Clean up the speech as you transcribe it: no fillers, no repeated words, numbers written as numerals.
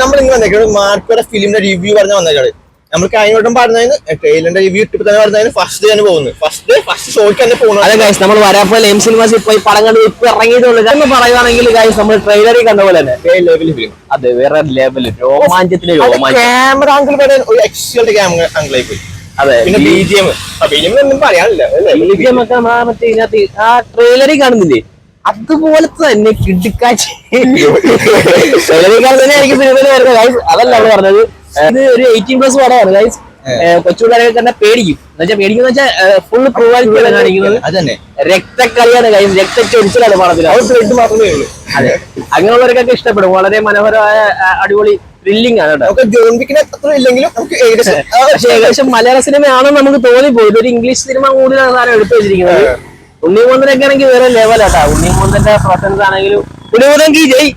നമ്മൾ ഇങ്ങനെ വന്നേക്കാണ് മാർക്കോടെ ഫിലിമിന്റെ റിവ്യൂ പറഞ്ഞ വന്നേക്കാണ്. നമ്മൾ കഴിഞ്ഞോട്ടും പറഞ്ഞതിന് ട്രെയിലറിന്റെ റിവ്യൂ ഇട്ട് തന്നെ പറഞ്ഞതിന് ഫസ്റ്റ് തന്നെ പോകുന്നു. ഫസ്റ്റ് ഷോയ്ക്ക് തന്നെ പോകുന്നത്. അതെ ഗൈസ്, നമ്മൾ വരാപ്പോൾ എം സിനിമാസ് ഇപ്പൊ ഈ പടം കണ്ട് ഇപ്പൊ ഇറങ്ങിയിട്ടുള്ളൂ എന്ന് പറയുവാണെങ്കിൽ ഗൈസ് നമ്മൾ ട്രെയിലറിൽ കണ്ട പോലെ തന്നെ ലെവൽ ഫിലിം. അതെ, വേറെ ലെവല് രോമാഞ്ചത്തിന് രോമാഞ്ചം. ക്യാമറ ആംഗിൾ വരെ ഒരു എക്സലന്റ് ക്യാമറ ആംഗിളായി പോയി. അതെ, പിന്നെ ബിജിഎം ഒന്നും പറയാനില്ല. ബിജിഎം ഒക്കെ മറ്റേ ഇതിനകത്ത് ആ ട്രെയിലറിൽ കാണുന്നില്ലേ, അതുപോലത്തെ തന്നെ കിടുക്കാച്ചി ട്രെയിലറിൽ തന്നെ എനിക്ക് സിനിമയിൽ വരുന്നത് ഗൈസ്. അതല്ല നമ്മൾ പറഞ്ഞത്, ഇത് ഒരു 18+ പടമാണ് ഗൈസ്. കൊച്ചുപിള്ളേരെ തന്നെ പേടിക്കും പേടിക്കുന്ന വെച്ചാൽ ഫുള്ള് പ്രൂവാലിറ്റിയാണ് കാണിക്കുന്നത്. അതന്നെ രക്തക്കളിയാണ് ഗൈസ്, രക്തച്ചൊരിച്ചിലാണ് പടത്തിൽ. ബ്ലഡ് മാത്രമേ ഉള്ളൂ. അതെ, അങ്ങനെയുള്ളവർക്കൊക്കെ ഇഷ്ടപ്പെടും. വളരെ മനോഹരമായ അടിപൊളി ത്രില്ലിംഗ് ആണ് കേട്ടോ. ജോൺവിക്കിന് അത്ര ഇല്ലെങ്കിലും നമുക്ക് ഏകദേശം മലയാള സിനിമയാണെന്ന് നമുക്ക് തോന്നിപ്പോയി. ഒരു ഇംഗ്ലീഷ് സിനിമ കൂടുതലാണ് സാധനം എടുത്തു വെച്ചിരിക്കുന്നത്. ഉണ്ണിമൂന്നനൊക്കെ ആണെങ്കിൽ വേറെ ലെവലാട്ടാ. ഉണ്ണിമൂന്നന്റെ പ്രസൻസ് ആണെങ്കിലും ഉണ്ണിമൂന്നൻ കി ജയ്.